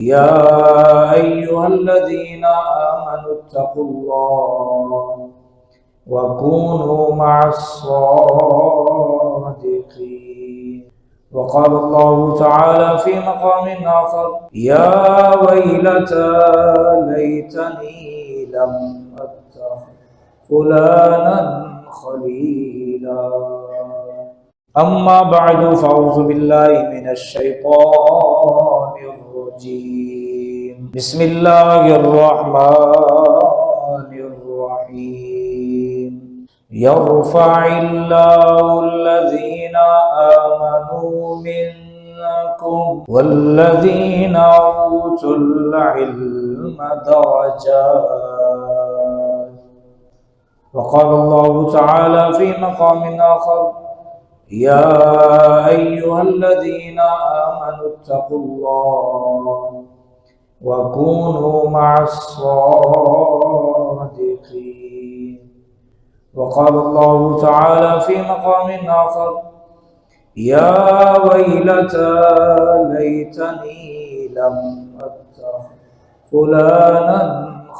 يا أيها الذين آمنوا اتقوا الله وكونوا مع الصادقين. وقال الله تعالى في مقام آخر: يا ويلتى ليتني لم أتخذ فلانا خليلا. أما بعد فأعوذ بالله من الشيطان الرجيم. بسم الله الرحمن الرحيم. يرفع الله الذين آمنوا منكم والذين أوتوا العلم درجات. وقال الله تعالى في مقام آخر: يا أيها الذين آمنوا اتقوا الله وكونوا مع الصادقين. وقال الله تعالى في مقام آخر: يا ويلتى ليتني لم أتخذ فلانا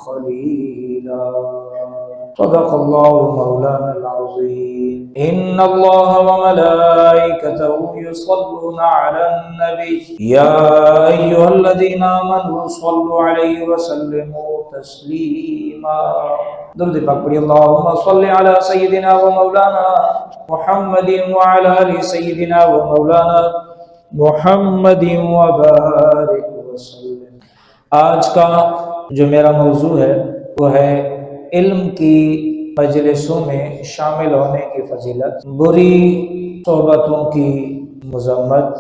خليلا. صدق الله مولانا العظيم. إن الله وملائكته يصلون على النبي يا أيها الذين آمنوا صلوا عليه وسلموا تسليما. درود پاک پڑھی: اللهم صل على سيدنا ومولانا محمد وعلى آل سيدنا ومولانا محمد وبارك وسلم. آج کا جو میرا موضوع ہے وہ ہے علم کی مجلسوں میں شامل ہونے کی فضیلت، بری صحبتوں کی مذمت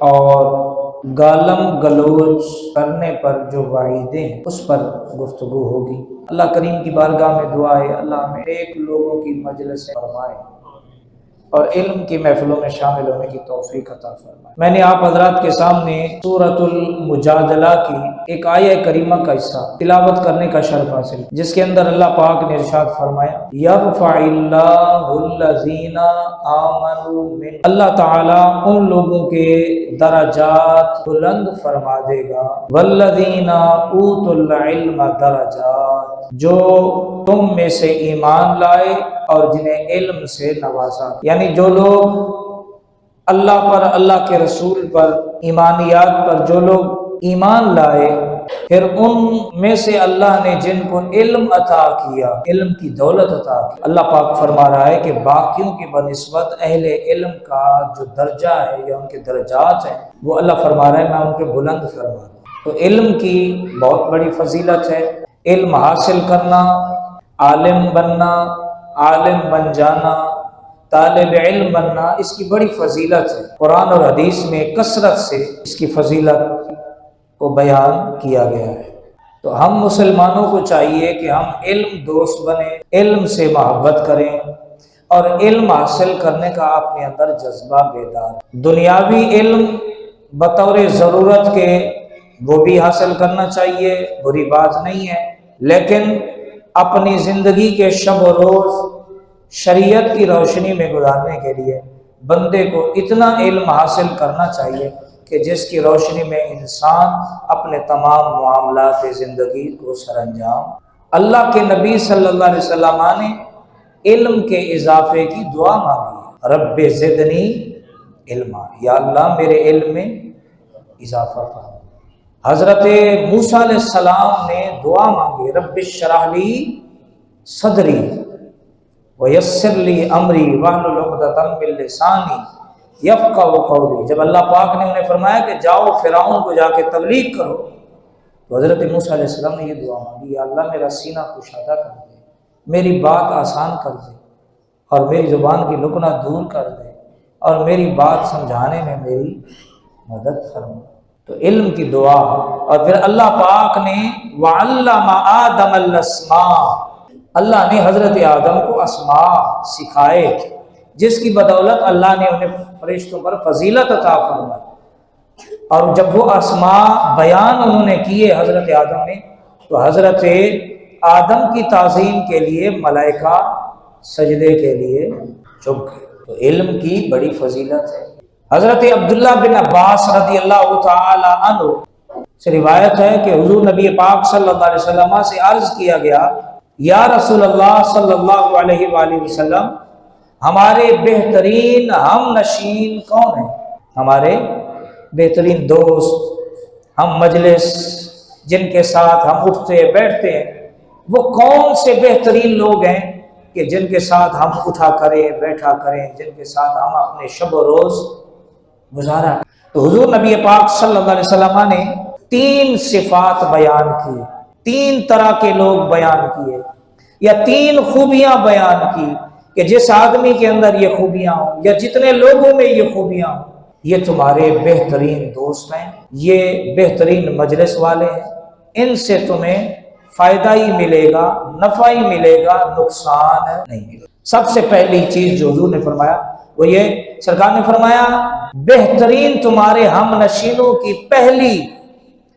اور گالم گلوچ کرنے پر جو وعیدیں ہیں اس پر گفتگو ہوگی. اللہ کریم کی بارگاہ میں دعا ہے اللہ ہمیں ایک لوگوں کی مجلسیں فرمائے اور علم کی محفلوں میں شامل ہونے کی توفیق عطا فرمائے. میں نے آپ حضرات کے سامنے سورۃ المجادلہ کی ایک آیہ کریمہ کا حصہ تلاوت کرنے کا شرف حاصل جس کے اندر اللہ پاک نے ارشاد فرمایا: یرفع اللہ الذین آمنوا من، اللہ تعالیٰ ان لوگوں کے درجات بلند فرما دے گا، والذین اوتوا العلم درجات، جو تم میں سے ایمان لائے اور جنہیں علم سے نوازا. یعنی جو لوگ اللہ پر، اللہ کے رسول پر، ایمانیات پر جو لوگ ایمان لائے، پھر ان میں سے اللہ نے جن کو علم عطا کیا، علم کی دولت عطا کی، اللہ پاک فرما رہا ہے کہ باقیوں کی بنسبت اہل علم کا جو درجہ ہے یا ان کے درجات ہیں وہ اللہ فرما رہا ہے میں ان کے بلند فرما رہا ہوں. تو علم کی بہت بڑی فضیلت ہے. علم حاصل کرنا، عالم بننا، عالم بن جانا، طالب علم بننا، اس کی بڑی فضیلت ہے. قرآن اور حدیث میں کثرت سے اس کی فضیلت کو بیان کیا گیا ہے. تو ہم مسلمانوں کو چاہیے کہ ہم علم دوست بنیں، علم سے محبت کریں اور علم حاصل کرنے کا اپنے اندر جذبہ بیدار. دنیاوی علم بطور ضرورت کے وہ بھی حاصل کرنا چاہیے، بری بات نہیں ہے، لیکن اپنی زندگی کے شب و روز شریعت کی روشنی میں گزارنے کے لیے بندے کو اتنا علم حاصل کرنا چاہیے کہ جس کی روشنی میں انسان اپنے تمام معاملات زندگی کو سر انجام. اللہ کے نبی صلی اللہ علیہ وسلم نے علم کے اضافے کی دعا مانگی: رب زدنی علما، یا اللہ میرے علم میں اضافہ فرما. حضرت موسیٰ علیہ السلام نے دعا مانگی: رب اشرح لی صدری ویسر لی امری واحلل عقدۃ من لسانی یفقہوا قولی. جب اللہ پاک نے انہیں فرمایا کہ جاؤ فرعون کو جا کے تبلیغ کرو، تو حضرت موسیٰ علیہ السلام نے یہ دعا مانگی: یا اللہ میرا سینہ کشادہ کر دے، میری بات آسان کر دے اور میری زبان کی لکنہ دور کر دے اور میری بات سمجھانے میں میری مدد فرما. تو علم کی دعا. اور پھر اللہ پاک نے وَعَلَّمَ آدَمَ الْأَسْمَاءَ، اللہ نے حضرت آدم کو اسماء سکھائے جس کی بدولت اللہ نے انہیں فرشتوں پر فضیلت عطا فرمائی. اور جب وہ اسماء بیان انہوں نے کیے حضرت آدم نے، تو حضرت آدم کی تعظیم کے لیے ملائکہ سجدے کے لیے جھک گئے. تو علم کی بڑی فضیلت ہے. حضرت عبداللہ بن عباس رضی اللہ تعالی عنہ سے روایت ہے کہ حضور نبی پاک صلی اللہ علیہ وسلم سے عرض کیا گیا، یا رسول اللہ صلی اللہ علیہ وآلہ وسلم، ہمارے بہترین ہم نشین کون ہیں؟ ہمارے بہترین دوست، ہم مجلس جن کے ساتھ ہم اٹھتے بیٹھتے ہیں، وہ کون سے بہترین لوگ ہیں کہ جن کے ساتھ ہم اٹھا کریں بیٹھا کریں، جن کے ساتھ ہم اپنے شب و روز گزارا۔ تو حضور نبی پاک صلی اللہ علیہ وسلم نے 3 صفات بیان کی، 3 طرح کے لوگ بیان کیے، یا 3 خوبیاں بیان کی کہ جس آدمی کے اندر یہ خوبیاں ہوں یا جتنے لوگوں میں یہ خوبیاں ہوں، یہ تمہارے بہترین دوست ہیں، یہ بہترین مجلس والے ہیں، ان سے تمہیں فائدہ ہی ملے گا، نفع ہی ملے گا، نقصان نہیں ملے گا۔ سب سے پہلی چیز جو حضور نے فرمایا وہ یہ، سرکار نے فرمایا بہترین تمہارے ہم نشینوں کی پہلی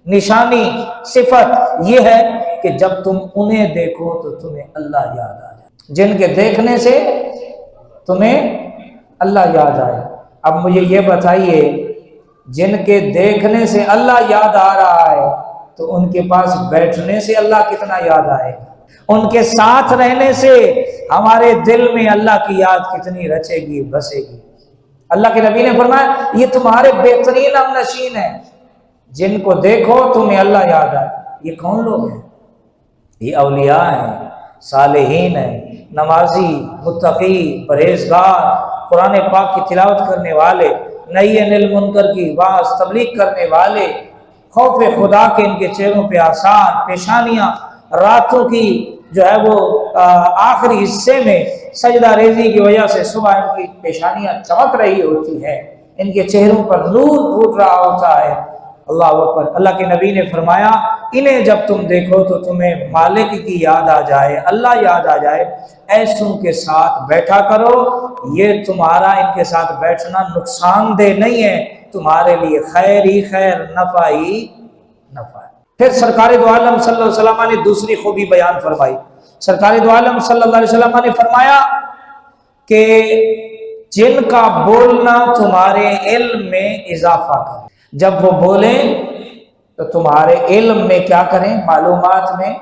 نشانی صفت یہ ہے کہ جب تم انہیں دیکھو تو تمہیں اللہ یاد آ جائے، جن کے دیکھنے سے تمہیں اللہ یاد آئے۔ اب مجھے یہ بتائیے، جن کے دیکھنے سے اللہ یاد آ رہا ہے تو ان کے پاس بیٹھنے سے اللہ کتنا یاد آئے گا، ان کے ساتھ رہنے سے ہمارے دل میں اللہ کی یاد کتنی رچے گی بسے گی۔ اللہ کے نبی نے فرمایا یہ تمہارے بہترین ہم نشین ہیں، جن کو دیکھو تمہیں اللہ یاد آئے۔ یہ کون لوگ ہیں؟ یہ اولیاء ہیں، صالحین ہیں، نمازی، متقی، پرہیزگار، قرآن پاک کی تلاوت کرنے والے، نہی عن المنکر کی واعظ تبلیغ کرنے والے، خوف خدا کے ان کے چہروں پہ آثار، پیشانیاں راتوں کی جو ہے وہ آخری حصے میں سجدہ ریزی کی وجہ سے صبح ان کی پیشانیاں چمک رہی ہوتی ہیں، ان کے چہروں پر نور پھوٹ رہا ہوتا ہے۔ اللہ اکبر۔ اللہ کے نبی نے فرمایا انہیں جب تم دیکھو تو تمہیں مالک کی یاد آ جائے، اللہ یاد آ جائے، ایسوں کے ساتھ بیٹھا کرو، یہ تمہارا ان کے ساتھ بیٹھنا نقصان دہ نہیں ہے، تمہارے لیے خیر ہی خیر، نفع ہی نفع ہے۔ پھر سرکار دو عالم صلی اللہ علیہ وسلم نے دوسری خوبی بیان فرمائی۔ سرکار دو عالم صلی اللہ علیہ وسلم نے فرمایا کہ جن کا بولنا تمہارے علم میں اضافہ کرے، جب وہ بولیں تو تمہارے علم میں کیا کریں؟ معلومات میں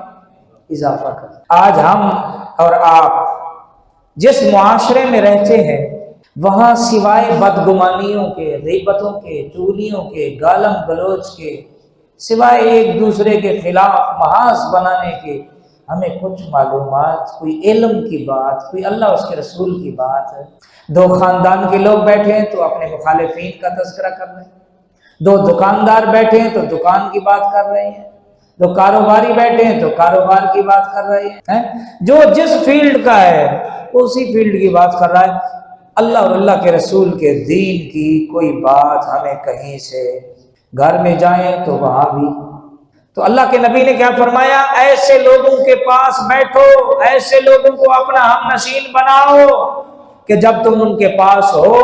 اضافہ کریں۔ آج ہم اور آپ جس معاشرے میں رہتے ہیں وہاں سوائے بدگمانیوں کے، غیبتوں کے، چغلیوں کے، گالم گلوچ کے، سوائے ایک دوسرے کے خلاف محاذ بنانے کے، ہمیں کچھ معلومات، کوئی علم کی بات، کوئی اللہ اس کے رسول کی بات ہے۔ 2 خاندان کے لوگ بیٹھے ہیں تو اپنے مخالفین کا تذکرہ کر رہے ہیں، 2 دکاندار بیٹھے ہیں تو دکان کی بات کر رہے ہیں، 2 کاروباری بیٹھے ہیں تو کاروبار کی بات کر رہے ہیں۔ جو جس فیلڈ کا ہے اسی فیلڈ کی بات کر رہا ہے۔ اللہ اور اللہ کے رسول کے دین کی کوئی بات ہمیں کہیں سے، گھر میں جائیں تو وہاں بھی۔ تو اللہ کے نبی نے کیا فرمایا؟ ایسے لوگوں کے پاس بیٹھو، ایسے لوگوں کو اپنا ہم نشین بناؤ کہ جب تم ان کے پاس ہو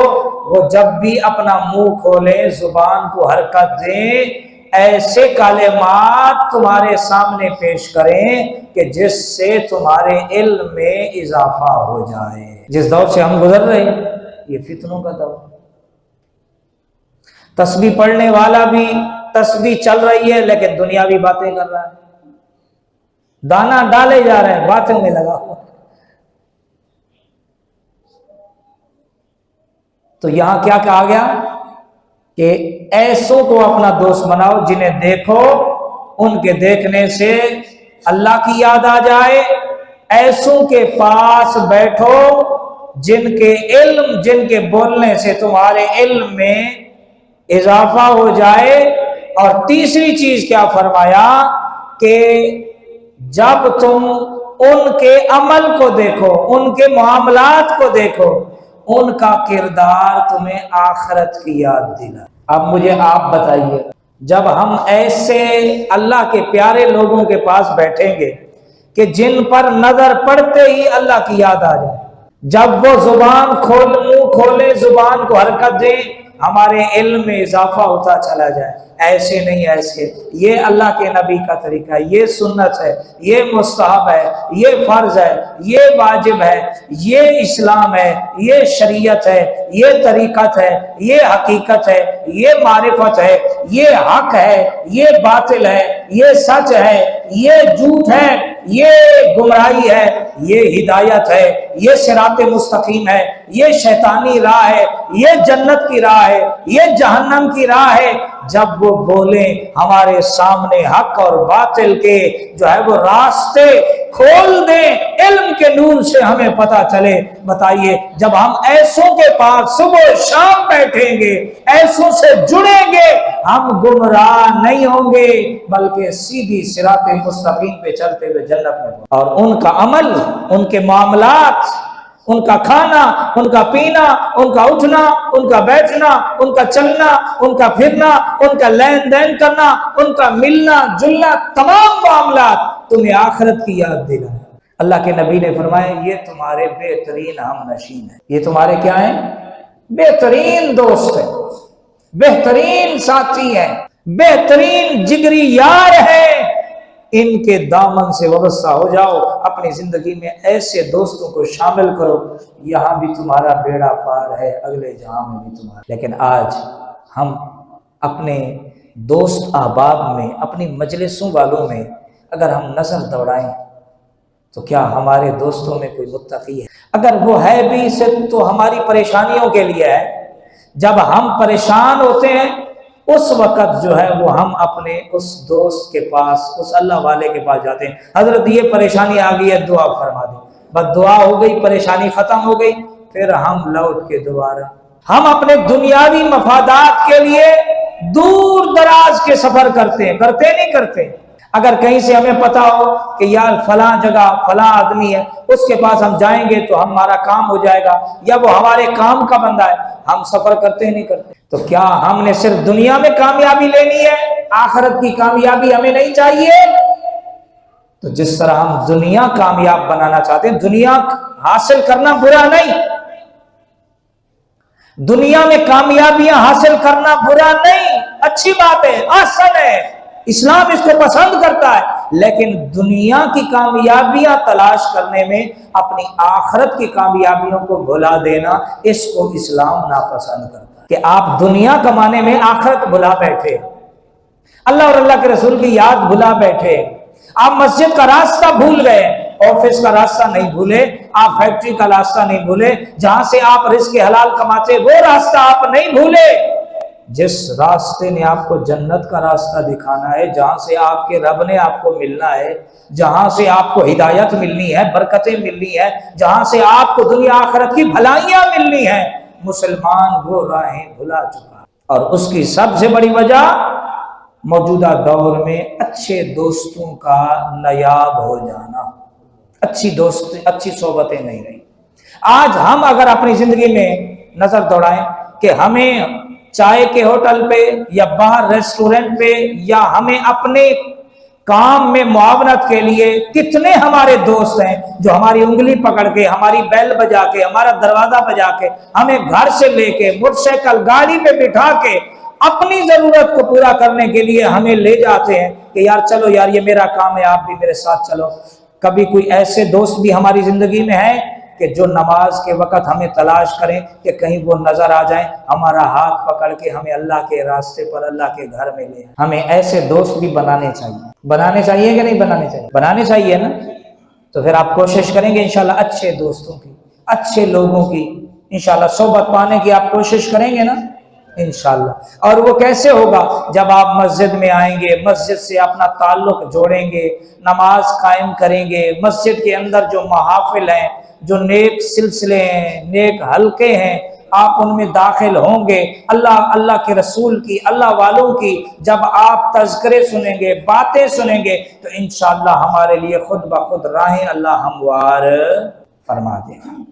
وہ جب بھی اپنا منہ کھولیں، زبان کو حرکت دیں، ایسے کلمات تمہارے سامنے پیش کریں کہ جس سے تمہارے علم میں اضافہ ہو جائے۔ جس دور سے ہم گزر رہے ہیں یہ فتنوں کا دور، تسبیح پڑھنے والا بھی تسبیح چل رہی ہے لیکن دنیاوی باتیں کر رہا ہے، دانا ڈالے جا رہے ہیں، باتوں میں لگا ہوا۔ تو یہاں کیا کہا گیا کہ ایسوں کو اپنا دوست بناؤ جنہیں دیکھو ان کے دیکھنے سے اللہ کی یاد آ جائے، ایسوں کے پاس بیٹھو جن کے علم، جن کے بولنے سے تمہارے علم میں اضافہ ہو جائے۔ اور تیسری چیز کیا فرمایا کہ جب تم ان کے عمل کو دیکھو، ان کے معاملات کو دیکھو، ان کا کردار تمہیں آخرت کی یاد دلا۔ اب مجھے آپ بتائیے، جب ہم ایسے اللہ کے پیارے لوگوں کے پاس بیٹھیں گے کہ جن پر نظر پڑتے ہی اللہ کی یاد آ جائے، جب وہ زبان منہ کھولے، زبان کو حرکت دیں، ہمارے علم میں اضافہ ہوتا چلا جائے، ایسے نہیں ایسے۔ یہ اللہ کے نبی کا طریقہ ہے، یہ سنت ہے، یہ مستحب ہے، یہ فرض ہے، یہ واجب ہے، یہ اسلام ہے، یہ شریعت ہے، یہ طریقت ہے، یہ حقیقت ہے، یہ معرفت ہے، یہ حق ہے، یہ باطل ہے، یہ سچ ہے، یہ جھوٹ ہے، یہ گمراہی ہے، یہ ہدایت ہے، یہ صراط مستقیم ہے، یہ شیطانی راہ ہے، یہ جنت کی راہ ہے، یہ جہنم کی راہ ہے۔ جب وہ بولیں ہمارے سامنے حق اور باطل کے جو ہے وہ راستے کھول دیں، علم کے نور سے ہمیں پتہ چلے۔ بتائیے جب ہم ایسوں کے پاس صبح و شام بیٹھیں گے، ایسوں سے جڑیں گے، ہم گمراہ نہیں ہوں گے بلکہ سیدھی صراط مستقیم پہ چلتے ہوئے جنت میں۔ اور ان کا عمل، ان کے معاملات، ان کا کھانا، ان کا پینا، ان کا اٹھنا، ان کا بیٹھنا، ان کا چلنا، ان کا پھرنا، ان کا لین دین کرنا، ان کا ملنا جلنا، تمام معاملات تمہیں آخرت کی یاد دلائیں۔ اللہ کے نبی نے فرمایا یہ تمہارے بہترین ہم نشین ہیں، یہ تمہارے کیا ہیں؟ بہترین دوست ہیں، بہترین ساتھی ہیں، بہترین جگری یار ہیں۔ ان کے دامن سے وابستہ ہو جاؤ، اپنی زندگی میں ایسے دوستوں کو شامل کرو، یہاں بھی تمہارا بیڑا پار ہے، اگلے جہاں میں بھی تمہارا۔ لیکن آج ہم اپنے دوست احباب میں، اپنی مجلسوں والوں میں اگر ہم نظر دوڑائیں تو کیا ہمارے دوستوں میں کوئی متقی ہے؟ اگر وہ ہے بھی صرف تو ہماری پریشانیوں کے لیے ہے۔ جب ہم پریشان ہوتے ہیں اس وقت جو ہے وہ ہم اپنے اس دوست کے پاس، اس اللہ والے کے پاس جاتے ہیں، حضرت یہ پریشانی آ گئی ہے دعا فرما دیں، بس دعا ہو گئی، پریشانی ختم ہو گئی، پھر ہم لوٹ کے دوبارہ ہم اپنے دنیاوی مفادات کے لیے دور دراز کے سفر کرتے ہیں، کرتے نہیں کرتے؟ اگر کہیں سے ہمیں پتا ہو کہ یار فلاں جگہ فلاں آدمی ہے، اس کے پاس ہم جائیں گے تو ہمارا کام ہو جائے گا، یا وہ ہمارے کام کا بندہ ہے، ہم سفر کرتے نہیں کرتے؟ تو کیا ہم نے صرف دنیا میں کامیابی لینی ہے، آخرت کی کامیابی ہمیں نہیں چاہیے؟ تو جس طرح ہم دنیا کامیاب بنانا چاہتے ہیں، دنیا حاصل کرنا برا نہیں، دنیا میں کامیابیاں حاصل کرنا برا نہیں، اچھی بات ہے، آسان ہے، اسلام اس کو پسند کرتا ہے، لیکن دنیا کی کامیابیاں تلاش کرنے میں اپنی آخرت کی کامیابیوں کو بھلا دینا، اس کو اسلام ناپسند کرتا ہے کہ آپ دنیا کمانے میں آخرت بھلا بیٹھے، اللہ اور اللہ کے رسول کی یاد بھلا بیٹھے، آپ مسجد کا راستہ بھول گئے، آفس کا راستہ نہیں بھولے، آپ فیکٹری کا راستہ نہیں بھولے، جہاں سے آپ رزق حلال کماتے وہ راستہ آپ نہیں بھولے۔ جس راستے نے آپ کو جنت کا راستہ دکھانا ہے، جہاں سے آپ کے رب نے آپ کو ملنا ہے، جہاں سے آپ کو ہدایت ملنی ہے، برکتیں ملنی ہے، جہاں سے آپ کو دنیا آخرت کی بھلائیاں ملنی ہے، مسلمان وہ راہیں بھلا چکا ہے۔ اور اس کی سب سے بڑی وجہ موجودہ دور میں اچھے دوستوں کا نایاب ہو جانا، اچھی دوست، اچھی صحبتیں نہیں رہی۔ آج ہم اگر اپنی زندگی میں نظر دوڑائیں کہ ہمیں چائے کے ہوٹل پہ یا باہر ریسٹورنٹ پہ یا ہمیں اپنے کام میں معاونت کے لیے کتنے ہمارے دوست ہیں جو ہماری انگلی پکڑ کے، ہماری بیل بجا کے، ہمارا دروازہ بجا کے، ہمیں گھر سے لے کے موٹر سائیکل گاڑی پہ بٹھا کے اپنی ضرورت کو پورا کرنے کے لیے ہمیں لے جاتے ہیں کہ یار چلو یار یہ میرا کام ہے، آپ بھی میرے ساتھ چلو۔ کبھی کوئی ایسے دوست بھی ہماری زندگی میں ہیں کہ جو نماز کے وقت ہمیں تلاش کریں کہ کہیں وہ نظر آ جائیں، ہمارا ہاتھ پکڑ کے ہمیں اللہ کے راستے پر، اللہ کے گھر میں لے آئیں۔ ہمیں ایسے دوست بھی بنانے چاہیے کہ نہیں بنانے چاہیے؟ بنانے چاہیے نا۔ تو پھر آپ کوشش کریں گے انشاءاللہ اچھے دوستوں کی، اچھے لوگوں کی انشاءاللہ صحبت پانے کی آپ کوشش کریں گے نا انشاءاللہ۔ اور وہ کیسے ہوگا؟ جب آپ مسجد میں آئیں گے، مسجد سے اپنا تعلق جوڑیں گے، نماز قائم کریں گے، مسجد کے اندر جو محافل ہیں، جو نیک سلسلے ہیں، نیک حلقے ہیں، آپ ان میں داخل ہوں گے، اللہ کے رسول کی، اللہ والوں کی جب آپ تذکرے سنیں گے، باتیں سنیں گے تو انشاءاللہ ہمارے لیے خود بخود راہیں اللہ ہموار فرما دے گا۔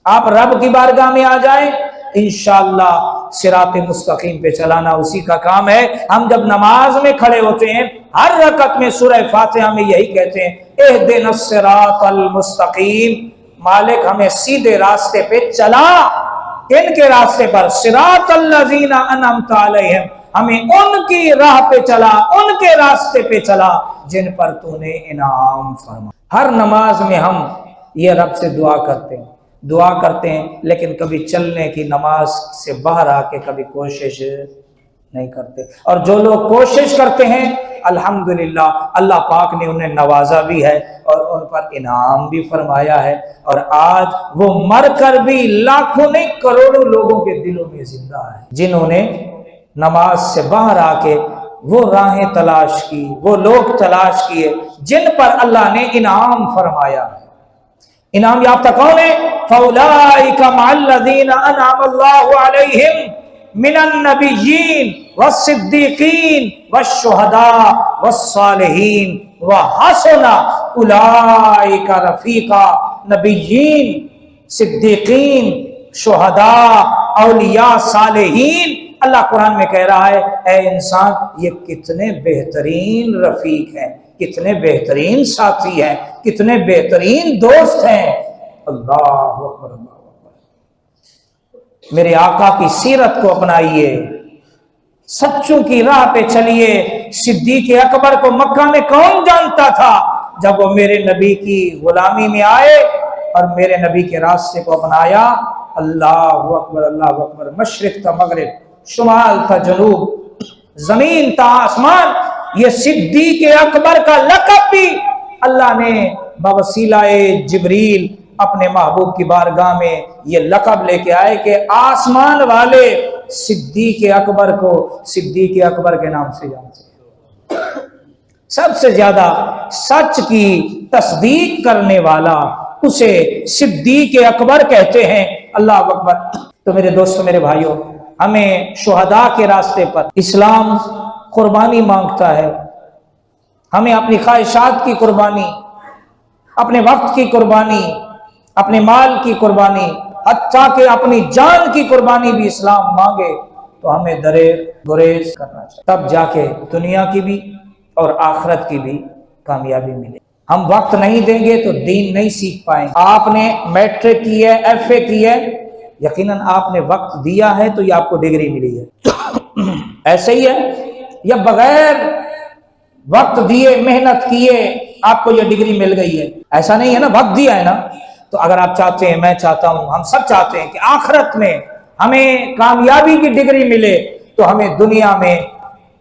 آپ رب کی بارگاہ میں آ جائیں، انشاءاللہ صراط مستقیم پہ چلانا اسی کا کام ہے۔ ہم جب نماز میں کھڑے ہوتے ہیں ہر رکعت میں سورہ فاتحہ میں یہی کہتے ہیں، اہدنا الصراط المستقیم، مالک ہمیں سیدھے راستے پہ چلا۔ ان کے راستے پر، صراط الذین انعمت علیہم، ہمیں ان کی راہ پہ چلا، ان کے راستے پہ چلا جن پر تو نے انعام فرمایا۔ ہر نماز میں ہم یہ رب سے دعا کرتے ہیں لیکن کبھی چلنے کی نماز سے باہر آ کے کبھی کوشش نہیں کرتے، اور جو لوگ کوشش کرتے ہیں الحمدللہ اللہ پاک نے انہیں نوازا بھی ہے اور ان پر انعام بھی فرمایا ہے، اور آج وہ مر کر بھی لاکھوں نہیں کروڑوں لوگوں کے دلوں میں زندہ ہے جنہوں نے نماز سے باہر آ کے وہ راہیں تلاش کی، وہ لوگ تلاش کیے جن پر اللہ نے انعام فرمایا ہے۔ انعام یافتہ کون ہے؟ فَأُولَٰئِكَ مَعَ الَّذِينَ أَنْعَمَ اللَّهُ عَلَيْهِمْ مِنَ النَّبِيِّينَ وَالصِّدِّيقِينَ وَالشُّهَدَاءِ وَالصَّالِحِينَ وَحَسُنَ أُولَٰئِكَ رَفِيقًا۔ نبیین، صدیقین، شہداء، اولیاء، صالحین، اللہ قرآن میں کہہ رہا ہے اے انسان یہ کتنے بہترین رفیق ہیں، کتنے بہترین ساتھی ہیں، کتنے بہترین دوست ہیں۔ اللہ اکبر، اللہ اکبر۔ میرے آقا کی سیرت کو اپنائیے، سچوں کی راہ پہ چلیے۔ صدیق اکبر کو مکہ میں کون جانتا تھا؟ جب وہ میرے نبی کی غلامی میں آئے اور میرے نبی کے راستے کو اپنایا، اللہ اکبر، اللہ اکبر۔ مشرق تھا مغرب، شمال تھا جنوب، زمین تھا آسمان، یہ صدیق اکبر کا لقب بھی اللہ نے بوسیلہ جبریل اپنے محبوب کی بارگاہ میں یہ لقب لے کے آئے کہ آسمان والے صدیق اکبر کو صدیق اکبر کے نام سے جانتے ہیں۔ سب سے زیادہ سچ کی تصدیق کرنے والا اسے صدیق اکبر کہتے ہیں۔ اللہ اکبر۔ تو میرے دوستو، میرے بھائیوں، ہمیں شہداء کے راستے پر اسلام قربانی مانگتا ہے۔ ہمیں اپنی خواہشات کی قربانی، اپنے وقت کی قربانی، اپنے مال کی قربانی، حتیٰ کہ اپنی جان کی قربانی بھی اسلام مانگے تو ہمیں گریز کرنا چاہیے، تب جا کے دنیا کی بھی اور آخرت کی بھی کامیابی ملے۔ ہم وقت نہیں دیں گے تو دین نہیں سیکھ پائیں گے۔ آپ نے میٹرک کی ہے، ایف اے کی ہے، یقیناً آپ نے وقت دیا ہے تو یہ آپ کو ڈگری ملی ہے۔ ایسے ہی ہے یا بغیر وقت دیے، محنت کیے آپ کو یہ ڈگری مل گئی ہے؟ ایسا نہیں ہے نا، وقت دیا ہے نا۔ تو اگر آپ چاہتے ہیں، میں چاہتا ہوں، ہم سب چاہتے ہیں کہ آخرت میں ہمیں کامیابی کی ڈگری ملے تو ہمیں دنیا میں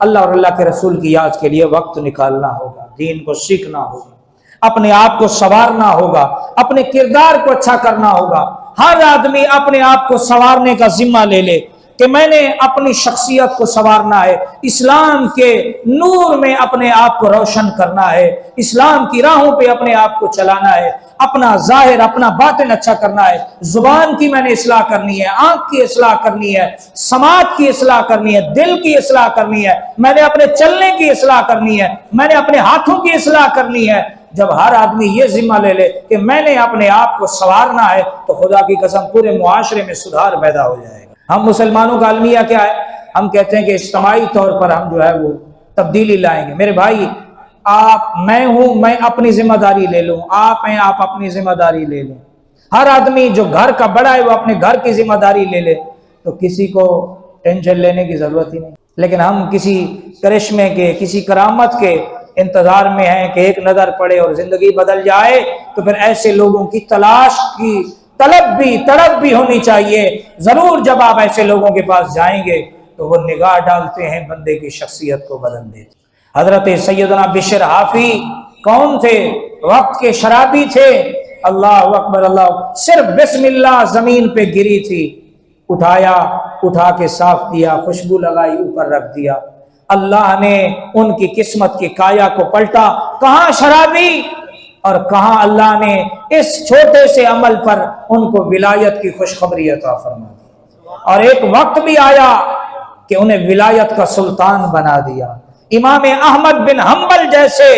اللہ اور اللہ کے رسول کی یاد کے لیے وقت نکالنا ہوگا، دین کو سیکھنا ہوگا، اپنے آپ کو سنوارنا ہوگا، اپنے کردار کو اچھا کرنا ہوگا۔ ہر آدمی اپنے آپ کو سنوارنے کا ذمہ لے لے کہ میں نے اپنی شخصیت کو سنوارنا ہے، اسلام کے نور میں اپنے آپ کو روشن کرنا ہے، اسلام کی راہوں پہ اپنے آپ کو چلانا ہے، اپنا ظاہر، اپنا باطن اچھا کرنا ہے، زبان کی میں نے اصلاح کرنی ہے، آنکھ کی اصلاح کرنی ہے، سماعت کی اصلاح کرنی ہے، دل کی اصلاح کرنی ہے، میں نے اپنے چلنے کی اصلاح کرنی ہے، میں نے اپنے ہاتھوں کی اصلاح کرنی ہے۔ جب ہر آدمی یہ ذمہ لے لے کہ میں نے اپنے آپ کو سنوارنا ہے تو خدا کی قسم پورے معاشرے میں سدھار پیدا ہو جائے گا۔ ہم مسلمانوں کا المیہ کیا ہے؟ ہم کہتے ہیں کہ اجتماعی طور پر ہم جو ہے وہ تبدیلی لائیں گے۔ میرے بھائی، میں ہوں، میں اپنی ذمہ داری لے لوں، آپ ہیں، آپ اپنی ذمہ داری لے لیں۔ ہر آدمی جو گھر کا بڑا ہے وہ اپنے گھر کی ذمہ داری لے لے تو کسی کو ٹینشن لینے کی ضرورت ہی نہیں۔ لیکن ہم کسی کرشمے کے، کسی کرامت کے انتظار میں ہیں کہ ایک نظر پڑے اور زندگی بدل جائے، تو پھر ایسے لوگوں کی تلاش کی طلب بھی ہونی چاہیے۔ ضرور جب آپ ایسے لوگوں کے پاس جائیں گے تو وہ نگاہ ڈالتے ہیں، بندے کی شخصیت کو بدل دیتے۔ حضرت سیدنا بشر حافی کون تھے؟ وقت کے شرابی تھے۔ اللہ اکبر، اللہ، صرف بسم اللہ زمین پہ گری تھی، اٹھا کے صاف کیا، خوشبو لگائی، اوپر رکھ دیا۔ اللہ نے ان کی قسمت کی کایا کو پلٹا۔ کہاں شرابی اور کہاں اللہ نے اس چھوٹے سے عمل پر ان کو ولایت کی خوشخبری عطا فرما دی، اور ایک وقت بھی آیا کہ انہیں ولایت کا سلطان بنا دیا۔ امام احمد بن حنبل جیسے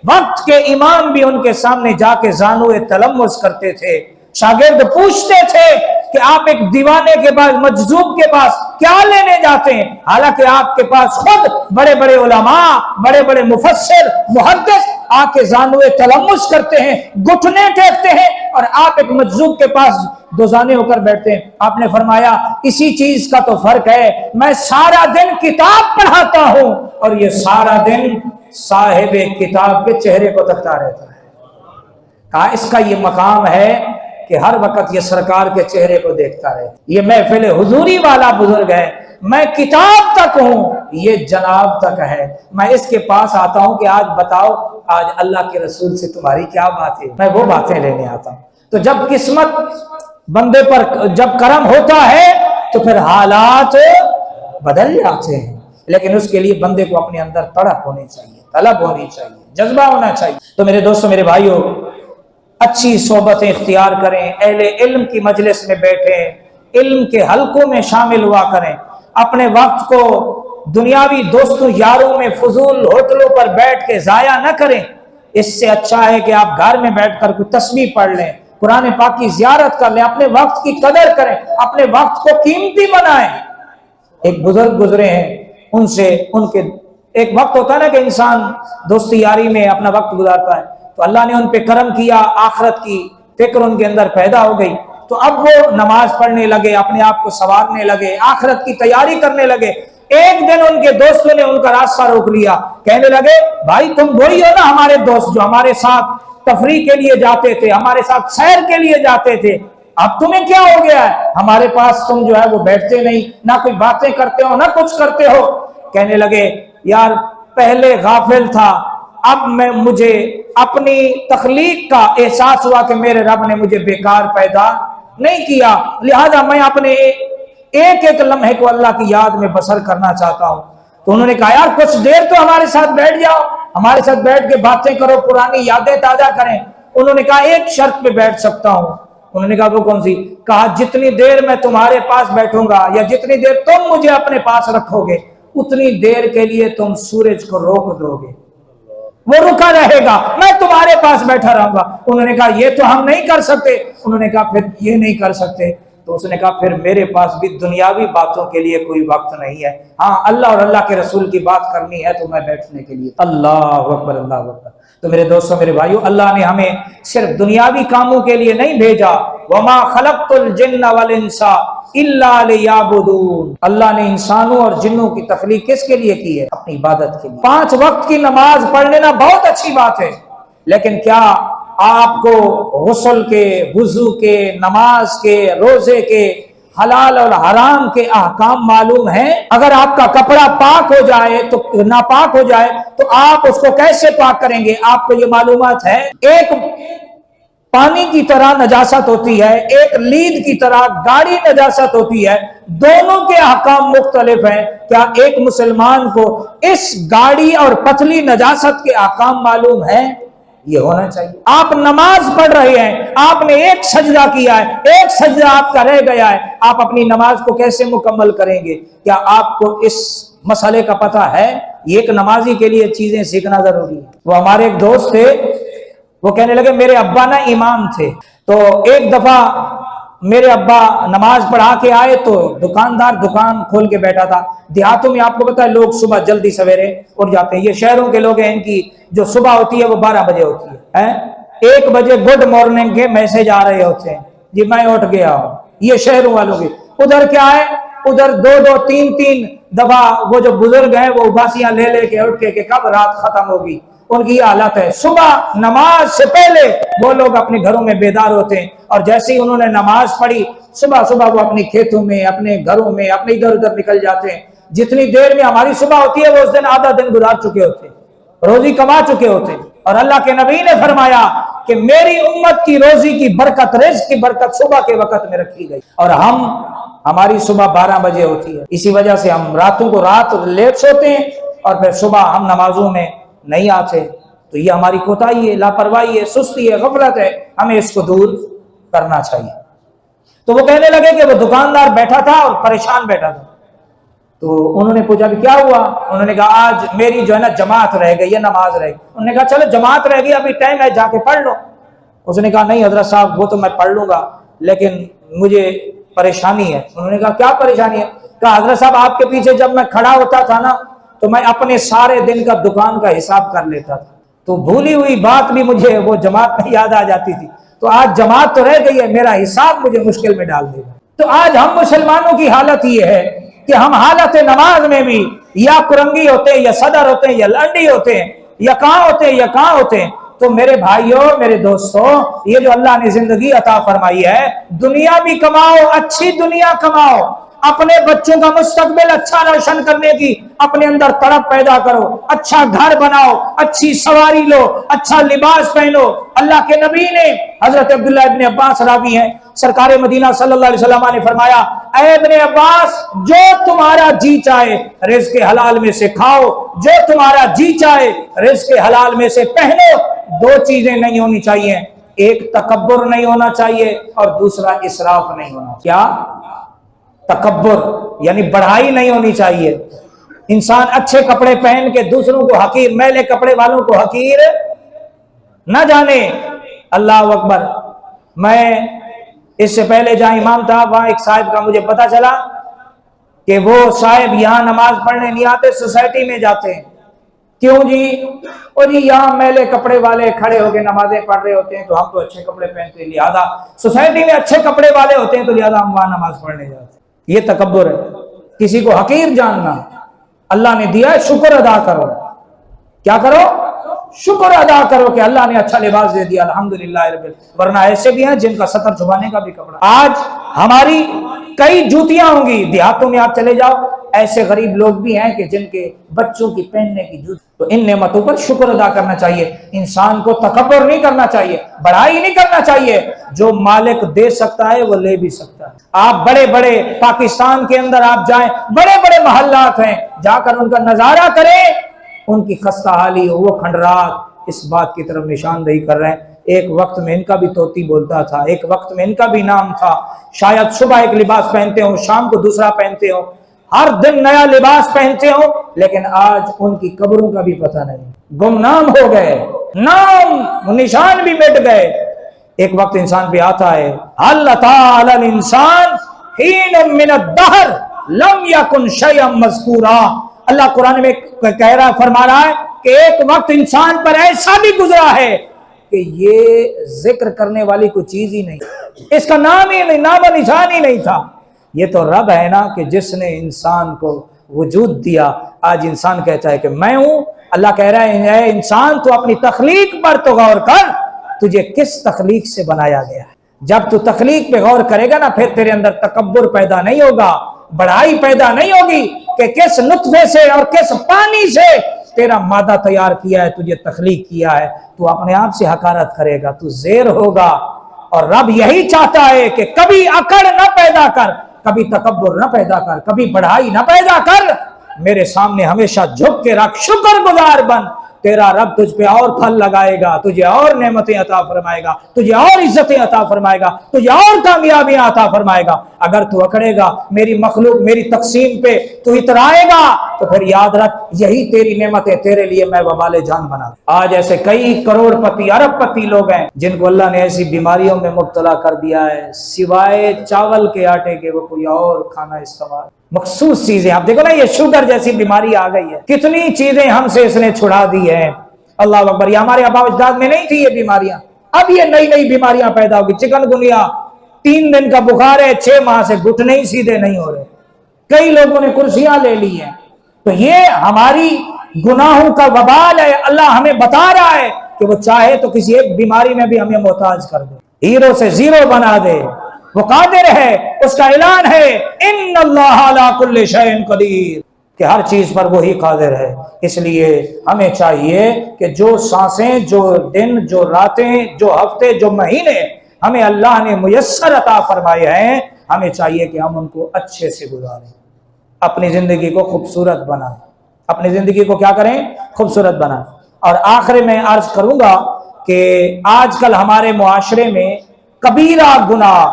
وقت کے امام بھی ان کے سامنے جا کے زانوئے تلمس کرتے تھے۔ شاگرد پوچھتے تھے کہ آپ ایک دیوانے کے پاس، مجذوب کے پاس کیا لینے جاتے ہیں، حالانکہ آپ کے پاس خود بڑے بڑے علماء، بڑے بڑے مفسر، محدث آ کے زانوئے تلمس کرتے ہیں، گھٹنے ٹیکتے ہیں، اور آپ ایک مجذوب کے پاس دوزانے ہو کر بیٹھتے ہیں۔ آپ نے فرمایا اسی چیز کا تو فرق ہے، میں سارا دن کتاب پڑھاتا ہوں اور یہ سارا دن صاحب کتاب کے چہرے کو تکتا رہتا ہے۔ کہا اس کا یہ مقام ہے کہ ہر وقت یہ سرکار کے چہرے کو دیکھتا رہے۔ یہ محفل حضوری والا بزرگ ہے، میں کتاب تک ہوں، یہ جناب تک ہے۔ میں اس کے پاس آتا ہوں کہ آج بتاؤ آج اللہ کے رسول سے تمہاری کیا بات ہے، میں وہ باتیں لینے آتا ہوں۔ تو جب قسمت بندے پر جب کرم ہوتا ہے تو پھر حالات بدل جاتے ہیں، لیکن اس کے لیے بندے کو اپنے اندر تڑپ ہونی چاہیے، طلب ہونی چاہیے، جذبہ ہونا چاہیے۔ تو میرے دوستوں، میرے بھائیوں، اچھی صحبتیں اختیار کریں، اہل علم کی مجلس میں بیٹھیں، علم کے حلقوں میں شامل ہوا کریں، اپنے وقت کو دنیاوی دوستوں یاروں میں فضول ہوٹلوں پر بیٹھ کے ضائع نہ کریں۔ اس سے اچھا ہے کہ آپ گھر میں بیٹھ کر کوئی تسبیح پڑھ لیں، قرآن پاک کی زیارت کر لیں، اپنے وقت کی قدر کریں، اپنے وقت کو قیمتی بنائیں۔ ایک بزرگ گزرے ہیں، ان کے ایک وقت ہوتا ہے نا کہ انسان دوستی یاری میں اپنا وقت گزارتا ہے، تو اللہ نے ان پہ کرم کیا، آخرت کی فکر ان کے اندر پیدا ہو گئی، تو اب وہ نماز پڑھنے لگے، اپنے آپ کو سنوارنے لگے، آخرت کی تیاری کرنے لگے۔ ایک دن ان کے دوستوں نے ان کا راستہ روک لیا، کہنے لگے بھائی تم وہی ہو نا ہمارے دوست جو ہمارے ساتھ تفریح کے لیے جاتے تھے، ہمارے ساتھ سیر کے لیے جاتے تھے، اب تمہیں کیا ہو گیا ہے؟ ہمارے پاس تم جو ہے وہ بیٹھتے نہیں، نہ کوئی باتیں کرتے ہو، نہ کچھ کرتے ہو۔ کہنے لگے یار پہلے غافل تھا، اب مجھے اپنی تخلیق کا احساس ہوا کہ میرے رب نے مجھے بیکار پیدا نہیں کیا، لہذا میں اپنے ایک ایک لمحے کو اللہ کی یاد میں بسر کرنا چاہتا ہوں۔ تو انہوں نے کہا یار کچھ دیر تو ہمارے ساتھ بیٹھ جاؤ، ہمارے ساتھ بیٹھ کے باتیں کرو، پرانی یادیں تازہ کریں۔ انہوں نے کہا ایک شرط پہ بیٹھ سکتا ہوں۔ انہوں نے کہا وہ کون سی؟ کہا جتنی دیر میں تمہارے پاس بیٹھوں گا یا جتنی دیر تم مجھے اپنے پاس رکھو گے اتنی دیر کے لیے تم سورج کو روک دو گے، وہ رکا رہے گا، میں تمہارے پاس بیٹھا رہوں گا۔ انہوں نے کہا یہ تو ہم نہیں کر سکتے۔ انہوں نے کہا پھر یہ نہیں کر سکتے تو اس نے کہا پھر میرے پاس بھی دنیاوی باتوں کے لیے کوئی وقت نہیں ہے، ہاں اللہ اور اللہ کے رسول کی بات کرنی ہے تو میں بیٹھنے کے لیے۔ اللہ اکبر، اللہ اکبر۔ تو میرے دوستوں، میرے بھائیوں، اللہ نے ہمیں صرف دنیاوی کاموں کے لیے نہیں بھیجا، وما خلقت الجن والانس الا لیعبدون۔ اللہ نے انسانوں اور جنوں کی تخلیق کس کے لیے کی ہے؟ اپنی عبادت کے لیے۔ 5 وقت کی نماز پڑھ لینا بہت اچھی بات ہے، لیکن کیا آپ کو غسل کے، وضو کے، نماز کے، روزے کے، حلال اور حرام کے احکام معلوم ہیں؟ اگر آپ کا کپڑا پاک ہو جائے تو ناپاک ہو جائے تو آپ اس کو کیسے پاک کریں گے؟ آپ کو یہ معلومات ہے؟ ایک پانی کی طرح نجاست ہوتی ہے، ایک لید کی طرح گاڑی نجاست ہوتی ہے، دونوں کے احکام مختلف ہیں۔ کیا ایک مسلمان کو اس گاڑی اور پتلی نجاست کے احکام معلوم ہیں؟ یہ ہونا چاہیے۔ آپ نماز پڑھ رہے ہیں، آپ نے ایک سجدہ کیا ہے، ایک سجدہ آپ کا رہ گیا ہے، آپ اپنی نماز کو کیسے مکمل کریں گے؟ کیا آپ کو اس مسئلے کا پتہ ہے؟ یہ ایک نمازی کے لیے چیزیں سیکھنا ضروری ہے۔ وہ ہمارے ایک دوست تھے، وہ کہنے لگے میرے ابا نا امام تھے، تو ایک دفعہ میرے ابا نماز پڑھا کے آئے تو دکاندار دکان کھول کے بیٹھا تھا۔ دیہاتوں میں آپ کو پتا ہے لوگ صبح جلدی سویرے اٹھ جاتے ہیں، یہ شہروں کے لوگ ہیں، ان کی جو صبح ہوتی ہے وہ 12 بجے ہوتی ہے، 1 بجے گڈ مارننگ کے میسج آ رہے ہوتے ہیں، جی میں اٹھ گیا ہوں۔ یہ شہروں والوں کے، ادھر کیا ہے، ادھر 2 3 دفعہ وہ جو بزرگ ہیں وہ اباسیاں لے لے کے اٹھ کے کہ کب رات ختم ہوگی، ان کی یہ حالت ہے۔ صبح نماز سے پہلے وہ لوگ اپنے گھروں میں بیدار ہوتے ہیں، اور جیسے ہی انہوں نے نماز پڑھی صبح وہ اپنی کھیتوں میں، اپنے گھروں میں، اپنے ادھر ادھر نکل جاتے ہیں۔ جتنی دیر میں ہماری صبح ہوتی ہے وہ اس دن آدھا دن گزار چکے ہوتے ہیں، روزی کما چکے ہوتے ہیں۔ اور اللہ کے نبی نے فرمایا کہ میری امت کی روزی کی برکت، رزق کی برکت صبح کے وقت میں رکھی گئی، اور ہماری صبح 12 بجے ہوتی ہے۔ اسی وجہ سے ہم راتوں کو رات لیٹ سوتے ہیں اور پھر صبح ہم نمازوں میں نہیں آتے، تو یہ ہماری کوتاہی ہے، لاپرواہی ہے، سستی ہے، غفلت ہے، ہمیں اس کو دور کرنا چاہیے۔ تو وہ کہنے لگے کہ وہ دکاندار بیٹھا تھا اور پریشان بیٹھا تھا، تو انہوں نے پوچھا کہ کیا ہوا؟ انہوں نے کہا آج میری جو ہے نا جماعت رہ گئی ہے، نماز رہ گئی۔ انہوں نے کہا چلو جماعت رہ گئی، ابھی ٹائم ہے، جا کے پڑھ لو۔ اس نے کہا نہیں حضرت صاحب وہ تو میں پڑھ لوں گا لیکن مجھے پریشانی ہے۔ انہوں نے کہا کیا پریشانی ہے؟ کہا حضرت صاحب آپ کے پیچھے جب میں کھڑا ہوتا تھا نا تو میں اپنے سارے دن کا دکان کا حساب کر لیتا تھا، تو بھولی ہوئی بات بھی مجھے وہ جماعت میں یاد آ جاتی تھی، تو آج جماعت تو رہ گئی ہے، میرا حساب مجھے مشکل میں ڈال دے گا۔ تو آج ہم مسلمانوں کی حالت یہ ہے کہ ہم حالت نماز میں بھی یا کرنگی ہوتے ہیں، یا صدر ہوتے ہیں، یا لنڈی ہوتے ہیں، یا کہاں ہوتے ہیں، یا کہاں ہوتے ہیں۔ تو میرے بھائیوں، میرے دوستوں، یہ جو اللہ نے زندگی عطا فرمائی ہے، دنیا بھی کماؤ، اچھی دنیا کماؤ، اپنے بچوں کا مستقبل اچھا روشن کرنے کی اپنے اندر تڑپ پیدا کرو، اچھا گھر بناؤ، اچھی سواری لو، اچھا لباس پہنو۔ اللہ کے نبی نے، حضرت عبداللہ ابن عباس راوی ہیں، سرکار مدینہ صلی اللہ علیہ وسلم نے فرمایا، اے ابن عباس، جو تمہارا جی چاہے رزق حلال میں سے کھاؤ، جو تمہارا جی چاہے رزق حلال میں سے پہنو۔ دو چیزیں نہیں ہونی چاہیے، ایک تکبر نہیں ہونا چاہیے اور دوسرا اسراف نہیں ہونا چاہیے۔ کیا؟ تکبر یعنی بڑھائی نہیں ہونی چاہیے۔ انسان اچھے کپڑے پہن کے دوسروں کو حقیر، میلے کپڑے والوں کو حقیر نہ جانے۔ اللہ اکبر۔ میں اس سے پہلے جہاں امام تھا وہاں ایک صاحب کا مجھے پتا چلا کہ وہ صاحب یہاں نماز پڑھنے نہیں آتے، سوسائٹی میں جاتے ہیں۔ کیوں جی؟ اور جی یہاں میلے کپڑے والے کھڑے ہو کے نمازیں پڑھ رہے ہوتے ہیں تو ہم تو اچھے کپڑے پہنتے ہیں، لہذا سوسائٹی میں اچھے کپڑے والے ہوتے ہیں تو لہذا ہم وہاں نماز پڑھنے جاتے ہیں۔ یہ تکبر ہے، کسی کو حقیر جاننا۔ اللہ نے دیا ہے، شکر ادا کرو۔ کیا کرو؟ شکر ادا کرو کہ اللہ نے اچھا لباس دے دیا، الحمدللہ رب العالمین۔ ورنہ ایسے بھی ہیں جن کا سطر چھپانے کا بھی کپڑا۔ آج ہماری کئی جوتیاں ہوں گی، دیہاتوں میں آپ چلے جاؤ، ایسے غریب لوگ بھی ہیں کہ جن کے بچوں کی پہننے کی جوتی۔ تو ان نعمتوں پر شکر ادا کرنا چاہیے، انسان کو تکبر نہیں کرنا چاہیے، بڑائی نہیں کرنا چاہیے۔ جو مالک دے سکتا ہے وہ لے بھی سکتا ہے۔ آپ بڑے بڑے پاکستان کے اندر آپ جائیں، بڑے بڑے محلات ہیں، جا کر ان کا نظارہ کریں، ان کی خستہ حالی ہو، وہ کھنڈرات اس بات کی طرف نشاندہی کر رہے ہیں۔ ایک وقت میں ان کا بھی طوطی بولتا تھا، ایک وقت میں ان کا بھی نام تھا، شاید صبح ایک لباس پہنتے ہوں، شام کو دوسرا پہنتے ہوں، ہر دن نیا لباس پہنتے ہوں، لیکن آج ان کی قبروں کا بھی پتہ نہیں، گمنام ہو گئے، نام نشان بھی مٹ گئے۔ ایک وقت انسان پہ آتا ہے، حل تعالی الانسان حین من الدہر لم یکن شیئا مذکورا۔ اللہ قرآن میں کہہ رہا، فرما رہا ہے کہ ایک وقت انسان پر ایسا بھی گزرا ہے کہ یہ ذکر کرنے والی کوئی چیز ہی نہیں، اس کا نام ہی نہیں، نام و نشان ہی نہیں تھا۔ یہ تو رب ہے نا کہ جس نے انسان کو وجود دیا۔ آج انسان کہتا ہے کہ میں ہوں، اللہ کہہ رہا ہے اے انسان تو اپنی تخلیق پر تو غور کر، تجھے کس تخلیق سے بنایا گیا ہے۔ جب تو تخلیق پہ غور کرے گا نا، پھر تیرے اندر تکبر پیدا نہیں ہوگا، بڑائی پیدا نہیں ہوگی کہ کس نطفے سے اور کس پانی سے تیرا مادہ تیار کیا ہے، تجھے تخلیق کیا ہے۔ تو اپنے آپ سے حقارت کرے گا، تو زیر ہوگا۔ اور رب یہی چاہتا ہے کہ کبھی اکڑ نہ پیدا کر، کبھی تکبر نہ پیدا کر، کبھی بڑھائی نہ پیدا کر، میرے سامنے ہمیشہ جھک کے رکھ، شکر گزار بن۔ تیرا رب تجھ پہ اور پھل لگائے گا، تجھے اور نعمتیں عطا فرمائے گا، تجھے اور عزتیں عطا فرمائے گا، تجھے اور کامیابیاں عطا فرمائے گا۔ اگر تو اکڑے گا، میری مخلوق میری تقسیم پہ تو اترائے گا، تو پھر یاد رکھ یہی تیری نعمتیں تیرے لیے میں وبال جان بنا دوں۔ آج ایسے کئی کروڑ پتی ارب پتی لوگ ہیں جن کو اللہ نے ایسی بیماریوں میں مبتلا کر دیا ہے، سوائے چاول کے آٹے کے وہ کوئی اور کھانا استعمال، مخصوص چیزیں۔ آپ دیکھو نا، یہ شوگر جیسی بیماری آ گئی ہے، کتنی چیزیں ہم سے اس نے چھڑا دی ہیں۔ اللہ اکبر۔ یہ ہمارے آباء و اجداد میں نہیں تھی یہ بیماریاں، اب یہ نئی نئی بیماریاں پیدا ہوگی۔ چکن گنیا، 3 دن کا بخار ہے، 6 ماہ سے گھٹنے ہی سیدھے نہیں ہو رہے، کئی لوگوں نے کرسیاں لے لی ہیں۔ تو یہ ہماری گناہوں کا وبال ہے۔ اللہ ہمیں بتا رہا ہے کہ وہ چاہے تو کسی ایک بیماری میں بھی ہمیں محتاج کر دے، ہیرو سے زیرو بنا دے، وہ قادر ہے۔ اس کا اعلان ہے ان اللہ علی کل شیء قدیر، کہ ہر چیز پر وہی قادر ہے۔ اس لیے ہمیں چاہیے کہ جو سانسیں، جو دن، جو راتیں، جو ہفتے، جو مہینے ہمیں اللہ نے میسر عطا فرمائے ہیں، ہمیں چاہیے کہ ہم ان کو اچھے سے گزاریں، اپنی زندگی کو خوبصورت بنائیں، اپنی زندگی کو کیا کریں؟ خوبصورت بنائیں۔ اور آخر میں عرض کروں گا کہ آج کل ہمارے معاشرے میں کبیرہ گناہ،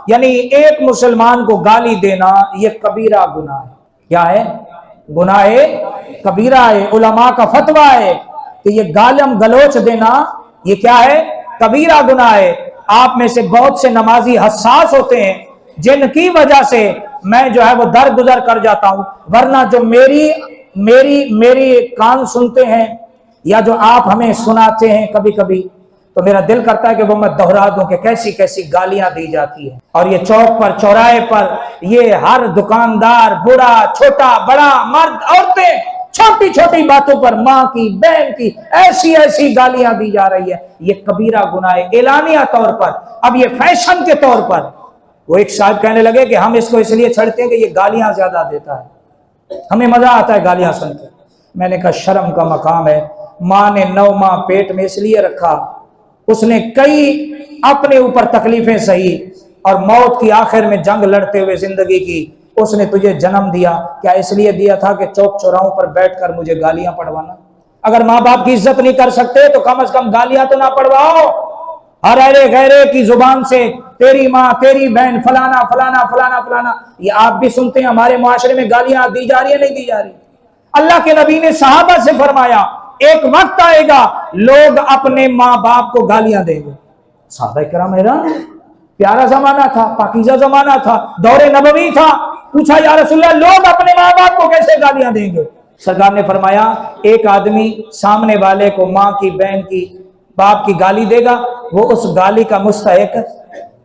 یعنی ایک مسلمان کو گالی دینا، یہ کبیرہ گناہ ہے۔ کیا ہے؟ گناہ کبیرہ ہے۔ علماء کا فتویٰ ہے کہ یہ گالم گلوچ دینا یہ کیا ہے؟ کبیرہ گناہ ہے۔ آپ میں سے بہت سے نمازی حساس ہوتے ہیں جن کی وجہ سے میں جو ہے وہ درگزر کر جاتا ہوں، ورنہ جو میری کان سنتے ہیں یا جو آپ ہمیں سناتے ہیں کبھی کبھی، تو میرا دل کرتا ہے کہ وہ میں دہرا دوں کہ کیسی کیسی گالیاں دی جاتی ہیں. اور یہ چوک پر چوراہے پر یہ ہر دکاندار بوڑھا چھوٹا بڑا مرد عورتیں چھوٹی چھوٹی باتوں پر ماں کی بہن کی ایسی ایسی گالیاں دی جا رہی ہے. یہ کبیرہ گناہ ہے اعلانیہ طور پر. اب یہ فیشن کے طور پر وہ ایک صاحب کہنے لگے کہ ہم اس کو اس لیے چھڑتے ہیں کہ یہ گالیاں زیادہ دیتا ہے, ہمیں مزہ آتا ہے گالیاں سن کے. میں نے کہا شرم کا مقام ہے. ماں نے 9 ماہ پیٹ میں اس لیے رکھا, اس نے کئی اپنے اوپر تکلیفیں سہی اور موت کی آخر میں جنگ لڑتے ہوئے زندگی کی. اس نے تجھے جنم دیا, کیا اس لیے دیا تھا کہ چوک چوراہوں پر بیٹھ کر مجھے گالیاں پڑھوانا؟ اگر ماں باپ کی عزت نہیں کر سکتے تو کم از کم گالیاں تو نہ پڑھواؤ. ہر ارے غیرے کی زبان سے تیری ماں تیری بہن فلانا فلانا فلانا فلانا, یہ آپ بھی سنتے ہیں. ہمارے معاشرے میں گالیاں دی جا رہی ہیں نہیں دی جا رہی؟ اللہ کے نبی نے صحابہ سے فرمایا ایک وقت آئے گا لوگ اپنے ماں باپ کو گالیاں دیں گے. صحابہ کرام حیران, پیارا زمانہ تھا, پاکیزہ زمانہ تھا, دور نبوی تھا. پوچھا یا رسول اللہ لوگ اپنے ماں باپ کو کیسے گالیاں دیں گے؟ سرکار نے فرمایا ایک آدمی سامنے والے کو ماں کی بہن کی باپ کی گالی دے گا, وہ اس گالی کا مستحق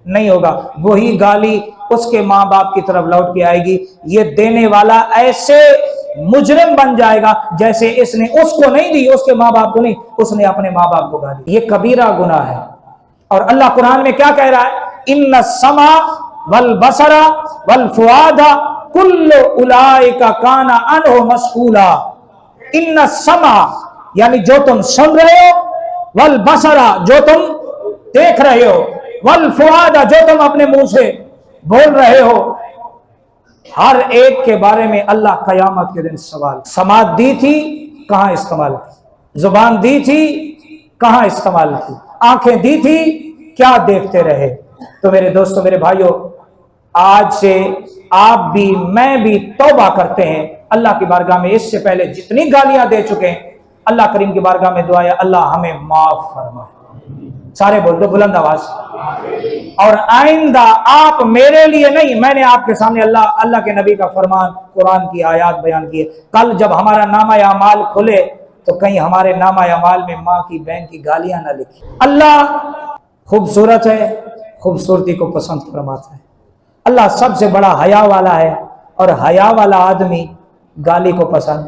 نہیں ہوگا, وہی گالی اس کے ماں باپ کی طرف لوٹ کے آئے گی. یہ دینے والا ایسے مجرم بن جائے گا جیسے اس نے اس کو نہیں دی, اس کے ماں باپ کو نہیں, اس نے اپنے ماں باپ کو گالی. یہ کبیرہ گناہ ہے. اور اللہ قرآن میں کیا کہہ رہا ہے؟ ان السمع والبصر والفؤاد کل اولئک کان عنہ مسئولا. ان السمع یعنی جو تم سن رہے ہو, والبصر جو تم دیکھ رہے ہو, والفؤاد جو تم اپنے منہ سے بول رہے ہو, ہر ایک کے بارے میں اللہ قیامت کے دن سوال. سماعت دی تھی کہاں استعمال کی؟ زبان دی تھی کہاں استعمال کی؟ آنکھیں دی تھی کیا دیکھتے رہے؟ تو میرے دوستو میرے بھائیوں, آج سے آپ بھی میں بھی توبہ کرتے ہیں اللہ کی بارگاہ میں. اس سے پہلے جتنی گالیاں دے چکے ہیں اللہ کریم کی بارگاہ میں دعا ہے اللہ ہمیں معاف فرمائے. سارے بول دو بلند آواز. اور آئندہ آپ میرے لیے نہیں, میں نے آپ کے سامنے اللہ کے نبی کا فرمان قرآن کی آیات بیان کی ہے. کل جب ہمارا نامہ اعمال کھلے تو کہیں ہمارے نامہ اعمال میں ماں کی بہن کی گالیاں نہ لکھی. اللہ خوبصورت ہے, خوبصورتی کو پسند فرماتا ہے. اللہ سب سے بڑا حیا والا ہے اور حیا والا آدمی گالی کو پسند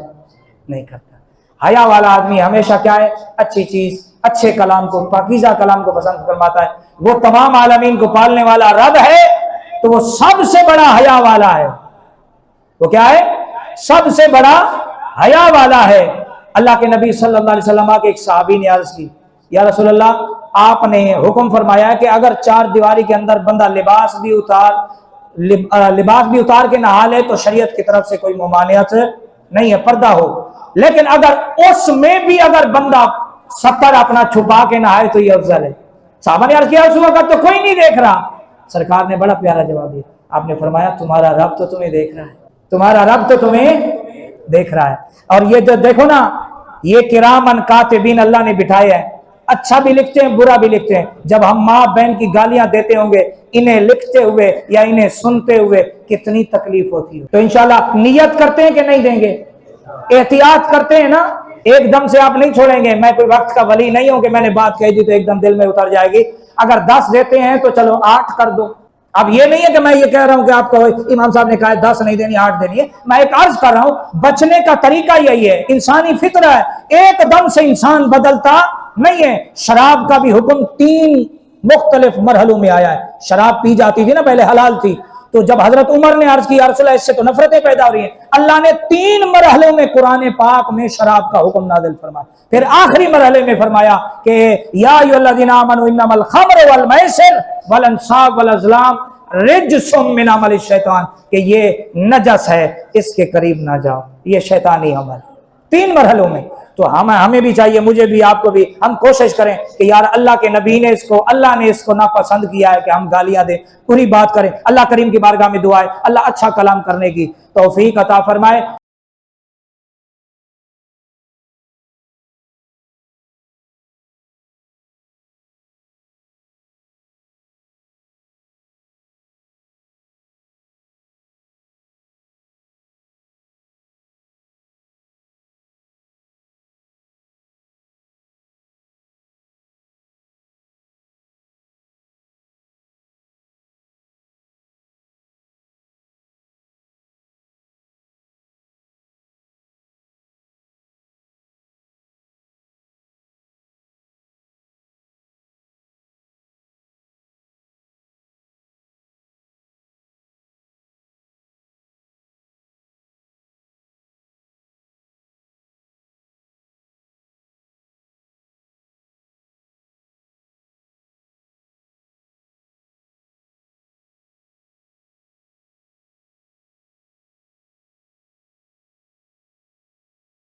نہیں کرتا. حیا والا آدمی ہمیشہ کیا ہے؟ اچھی چیز, اچھے کلام کو, پاکیزہ کلام کو پسند فرماتا ہے. وہ تمام عالمین کو پالنے والا رب ہے تو وہ سب سے بڑا حیا والا ہے. وہ کیا ہے؟ سب سے بڑا حیا والا ہے. اللہ کے نبی صلی اللہ علیہ وسلم کے ایک صحابی نے عرض کی یا رسول اللہ آپ نے حکم فرمایا کہ اگر 4 دیواری کے اندر بندہ لباس بھی اتار کے نہا لے تو شریعت کی طرف سے کوئی ممانعت نہیں ہے, پردہ ہو. لیکن اگر اس میں بھی اگر بندہ ستر اپنا چھپا کے نہائے تو یہ افضل ہے. صحابہ نے عرض کیا اس وقت تو کوئی نہیں دیکھ رہا. سرکار نے بڑا پیارا جواب دیا. آپ نے فرمایا تمہارا رب تو تمہیں دیکھ رہا ہے, تمہارا رب تو تمہیں دیکھ رہا ہے. اور یہ جو دیکھو نا, یہ کرامن کاتبین اللہ نے بٹھائے ہیں, اچھا بھی لکھتے ہیں برا بھی لکھتے ہیں. جب ہم ماں بہن کی گالیاں دیتے ہوں گے انہیں لکھتے ہوئے یا انہیں سنتے ہوئے کتنی تکلیف ہوتی ہے. تو انشاءاللہ نیت کرتے ہیں کہ نہیں دیں گے؟ احتیاط کرتے ہیں نا, ایک دم سے آپ نہیں چھوڑیں گے. میں کوئی وقت کا ولی نہیں ہوں کہ میں نے بات کہہ دی تو ایک دم دل میں اتر جائے گی. اگر 10 دیتے ہیں تو چلو 8 کر دو. اب یہ نہیں ہے کہ میں یہ کہہ رہا ہوں کہ آپ کو امام صاحب نے کہا 10 نہیں دینی 8 دینی ہے. میں ایک عرض کر رہا ہوں بچنے کا طریقہ یہی ہے, انسانی فطرہ ہے, ایک دم سے انسان بدلتا نہیں ہے. شراب کا بھی حکم 3 مختلف مرحلوں میں آیا ہے. شراب پی جاتی تھی نا پہلے, حلال تھی, تو جب حضرت عمر نے عرض کی یا رسول اللہ اس سے تو نفرتیں پیدا ہو رہی ہیں, اللہ نے 3 مرحلوں میں قرآن پاک میں شراب کا حکم نازل فرمایا. پھر آخری مرحلے میں فرمایا کہ یا ایھا الذین آمنوا انما الخمر والمیسر والانصاب والازلام رجس من عمل الشیطان, کہ یہ نجس ہے اس کے قریب نہ جاؤ, یہ شیطانی عمل. 3 مرحلوں میں. تو ہمیں بھی چاہیے, مجھے بھی آپ کو بھی, ہم کوشش کریں کہ یار اللہ کے نبی نے اللہ نے اس کو ناپسند کیا ہے کہ ہم گالیاں دیں, پوری بات کریں. اللہ کریم کی بارگاہ میں دعا ہے اللہ اچھا کلام کرنے کی توفیق عطا فرمائے.